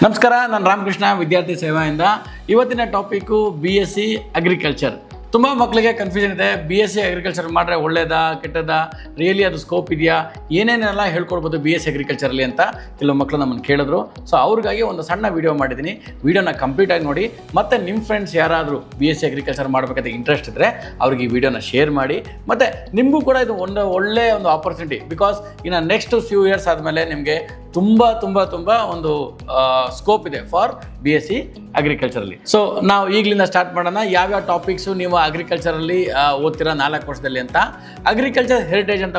ನಮಸ್ಕಾರ, ನಾನು ರಾಮಕೃಷ್ಣ ವಿದ್ಯಾರ್ಥಿ ಸೇವೆಯಿಂದ. ಇವತ್ತಿನ ಟಾಪಿಕ್ಕು BSc ಅಗ್ರಿಕಲ್ಚರ್. ತುಂಬ ಮಕ್ಕಳಿಗೆ ಕನ್ಫ್ಯೂಷನ್ ಇದೆ. BSc ಅಗ್ರಿಕಲ್ಚರ್ ಮಾಡಿದ್ರೆ ಒಳ್ಳೇದಾ ಕೆಟ್ಟದಾ, ರಿಯಲಿ ಅದು ಸ್ಕೋಪ್ ಇದೆಯಾ, ಏನೇನೆಲ್ಲ ಹೇಳ್ಕೊಡ್ಬೋದು BSc ಅಗ್ರಿಕಲ್ಚರಲ್ಲಿ ಅಂತ ಕೆಲವು ಮಕ್ಕಳು ನಮ್ಮನ್ನು ಕೇಳಿದ್ರು. ಸೊ ಅವ್ರಿಗಾಗಿ ಒಂದು ಸಣ್ಣ ವೀಡಿಯೋ ಮಾಡಿದ್ದೀನಿ. ವೀಡಿಯೋನ ಕಂಪ್ಲೀಟಾಗಿ ನೋಡಿ. ಮತ್ತು ನಿಮ್ಮ ಫ್ರೆಂಡ್ಸ್ ಯಾರಾದರೂ BSc ಅಗ್ರಿಕಲ್ಚರ್ ಮಾಡಬೇಕಂತ ಇಂಟ್ರೆಸ್ಟ್ ಇದ್ದರೆ ಅವ್ರಿಗೆ ಈ ವಿಡಿಯೋನ ಶೇರ್ ಮಾಡಿ. ಮತ್ತು ನಿಮಗೂ ಕೂಡ ಇದು ಒಳ್ಳೆಯ ಒಂದು ಆಪರ್ಚುನಿಟಿ. ಬಿಕಾಸ್ ಇನ್ನು ನೆಕ್ಸ್ಟ್ ಫ್ಯೂ ಇಯರ್ಸ್ ಆದಮೇಲೆ ನಿಮಗೆ ತುಂಬ ಒಂದು ಸ್ಕೋಪ್ ಇದೆ ಫಾರ್ BSc ಅಗ್ರಿಕಲ್ಚರಲ್ಲಿ. ಸೊ ನಾವು ಈಗಲಿಂದ ಸ್ಟಾರ್ಟ್ ಮಾಡೋಣ. ಯಾವ್ಯಾವ ಟಾಪಿಕ್ಸು ನೀವು ಅಗ್ರಿಕಲ್ಚರಲ್ಲಿ ಓದ್ತೀರಾ 4 ವರ್ಷದಲ್ಲಿ ಅಂತ. ಅಗ್ರಿಕಲ್ಚರ್ ಹೆರಿಟೇಜ್ ಅಂತ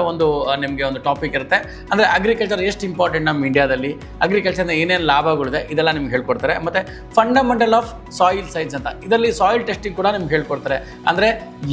ನಿಮಗೆ ಒಂದು ಟಾಪಿಕ್ ಇರುತ್ತೆ. ಅಂದರೆ ಅಗ್ರಿಕಲ್ಚರ್ ಎಷ್ಟು ಇಂಪಾರ್ಟೆಂಟ್ ನಮ್ಮ ಇಂಡಿಯಾದಲ್ಲಿ, ಅಗ್ರಿಕಲ್ಚರ್ನ ಏನೇನು ಲಾಭಗಳಿದೆ ಇದೆಲ್ಲ ನಿಮ್ಗೆ ಹೇಳ್ಕೊಡ್ತಾರೆ. ಮತ್ತು ಫಂಡಮೆಂಟಲ್ ಆಫ್ ಸಾಯಿಲ್ ಸೈನ್ಸ್ ಅಂತ, ಇದರಲ್ಲಿ ಸಾಯಿಲ್ ಟೆಸ್ಟಿಂಗ್ ಕೂಡ ನಿಮ್ಗೆ ಹೇಳ್ಕೊಡ್ತಾರೆ. ಅಂದರೆ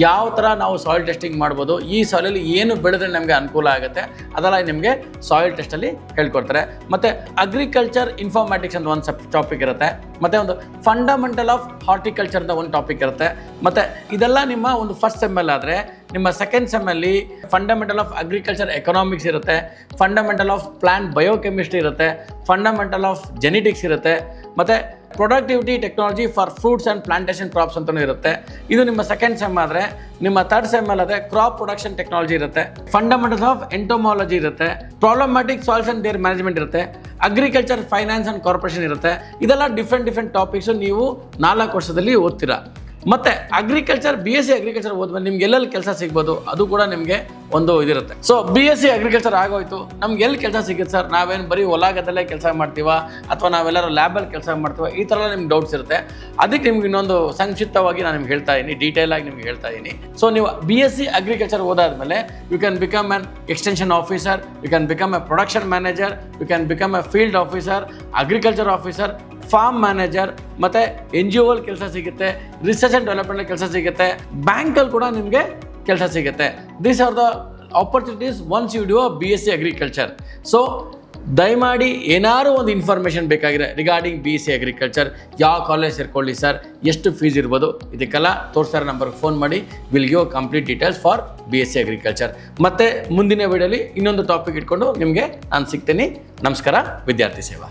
ಯಾವ ಥರ ನಾವು ಸಾಯಿಲ್ ಟೆಸ್ಟಿಂಗ್ ಮಾಡ್ಬೋದು, ಈ ಸಾಯಿಲಲ್ಲಿ ಏನು ಬೆಳೆದ್ರೆ ನಮಗೆ ಅನುಕೂಲ ಆಗುತ್ತೆ ಅದೆಲ್ಲ ನಿಮಗೆ ಸಾಯಿಲ್ ಟೆಸ್ಟಲ್ಲಿ ಹೇಳ್ಕೊಡ್ತಾರೆ. ಮತ್ತು ಅಗ್ರಿಕಲ್ಚರ್ ಇನ್ಫಾರ್ಮ್ಯಾಟಿಕ್ಸ್ ಅಂತ ಒಂದು ಟಾಪಿಕ್ ಇರುತ್ತೆ. ಮತ್ತು ಒಂದು ಫಂಡಮೆಂಟಲ್ ಆಫ್ ಹಾರ್ಟಿಕಲ್ಚರ್ ಅಂತ ಒಂದು ಟಾಪಿಕ್ ಇರುತ್ತೆ. ಮತ್ತು ಇದೆಲ್ಲ ನಿಮ್ಮ ಒಂದು ಫಸ್ಟ್ ಸೆಮ್ಮಲ್ಲಿ ಆದರೆ, ನಿಮ್ಮ ಸೆಕೆಂಡ್ ಸೆಮ್ಮಲ್ಲಿ ಫಂಡಮೆಂಟಲ್ ಆಫ್ ಅಗ್ರಿಕಲ್ಚರ್ ಎಕನಾಮಿಕ್ಸ್ ಇರುತ್ತೆ, ಫಂಡಮೆಂಟಲ್ ಆಫ್ ಪ್ಲಾಂಟ್ ಬಯೋಕೆಮಿಸ್ಟ್ರಿ ಇರುತ್ತೆ, ಫಂಡಮೆಂಟಲ್ ಆಫ್ ಜೆನೆಟಿಕ್ಸ್ ಇರುತ್ತೆ, ಮತ್ತು productivity technology for fruits and plantation crops ಅಂತಲೂ ಇರುತ್ತೆ. ಇದು ನಿಮ್ಮ ಸೆಕೆಂಡ್ ಸೆಮ್ ಆದರೆ. ನಿಮ್ಮ ಥರ್ಡ್ ಸೆಮ್ಮಲ್ಲಿ ಆದರೆ ಕ್ರಾಪ್ ಪ್ರೊಡಕ್ಷನ್ ಟೆಕ್ನಾಲಜಿ ಇರುತ್ತೆ, ಫಂಡಮೆಂಟಲ್ಸ್ ಆಫ್ ಎಂಟೋಮಾಲಜಿ ಇರುತ್ತೆ, problematic soils and their management ಇರುತ್ತೆ, ಅಗ್ರಿಕಲ್ಚರ್ ಫೈನಾನ್ಸ್ ಆ್ಯಂಡ್ ಕಾರ್ಪೊರೇಷನ್ ಇರುತ್ತೆ. ಇದೆಲ್ಲ ಡಿಫ್ರೆಂಟ್ ಟಾಪಿಕ್ಸು ನೀವು 4 ವರ್ಷದಲ್ಲಿ ಓದ್ತೀರಾ. ಮತ್ತು ಅಗ್ರಿಕಲ್ಚರ್ BSc ಅಗ್ರಿಕಲ್ಚರ್ ಹೋದ್ಮೇಲೆ ನಿಮ್ಗೆ ಎಲ್ಲೆಲ್ಲಿ ಕೆಲಸ ಸಿಗ್ಬೋದು ಅದು ಕೂಡ ನಿಮಗೆ ಒಂದು ಇದಿರುತ್ತೆ. ಸೊ BSc ಅಗ್ರಿಕಲ್ಚರ್ ಆಗೋಯ್ತು, ನಮ್ಗೆ ಎಲ್ಲಿ ಕೆಲಸ ಸಿಗುತ್ತೆ ಸರ್, ನಾವೇನು ಬರೀ ಹೊಲ ಗದ್ದೆಲ್ಲೇ ಕೆಲಸ ಮಾಡ್ತೀವ ಅಥವಾ ನಾವೆಲ್ಲರೂ ಲ್ಯಾಬಲ್ಲಿ ಕೆಲಸ ಮಾಡ್ತೀವ, ಈ ಥರ ನಿಮ್ಗೆ ಡೌಟ್ಸ್ ಇರುತ್ತೆ. ಅದಕ್ಕೆ ನಿಮ್ಗೆ ಇನ್ನೊಂದು ಸಂಕ್ಷಿಪ್ತವಾಗಿ ನಾನು ನಿಮ್ಗೆ ಹೇಳ್ತಾ ಇದ್ದೀನಿ, ಡೀಟೇಲ್ ಆಗಿ ನಿಮ್ಗೆ ಹೇಳ್ತಾ ಇದ್ದೀನಿ. ಸೊ ನೀವು BSc ಅಗ್ರಿಕಲ್ಚರ್ ಓದಾದ್ಮೇಲೆ you can become an extension officer, you can become a production manager, you can become a field officer, agriculture officer, farm manager, ಮತ್ತು NGO ಕೆಲಸ ಸಿಗುತ್ತೆ, ರಿಸರ್ಚ್ ಆ್ಯಂಡ್ ಡೆವಲಪ್ಮೆಂಟ್ ಕೆಲಸ ಸಿಗುತ್ತೆ, ಬ್ಯಾಂಕಲ್ಲಿ ಕೂಡ ನಿಮಗೆ ಕೆಲಸ ಸಿಗುತ್ತೆ. These are the opportunities once you do a BSc agriculture. So ದಯಮಾಡಿ ಏನಾದ್ರು ಒಂದು ಇನ್ಫಾರ್ಮೇಷನ್ ಬೇಕಾಗಿದೆ ರಿಗಾರ್ಡಿಂಗ್ BSc ಅಗ್ರಿಕಲ್ಚರ್, ಯಾವ ಕಾಲೇಜ್ ಸೇರ್ಕೊಳ್ಳಿ ಸರ್, ಎಷ್ಟು ಫೀಸ್ ಇರ್ಬೋದು, ಇದಕ್ಕೆಲ್ಲ ತೋರಿಸ್ತಾರೆ ನಂಬರ್ಗೆ ಫೋನ್ ಮಾಡಿ. Will give complete details for BSc agriculture. ಮತ್ತು ಮುಂದಿನ ವಿಡಿಯೋಲಿ ಇನ್ನೊಂದು ಟಾಪಿಕ್ ಇಟ್ಕೊಂಡು ನಿಮಗೆ ನಾನು ಸಿಗ್ತೀನಿ. ನಮಸ್ಕಾರ, ವಿದ್ಯಾರ್ಥಿ ಸೇವಾ.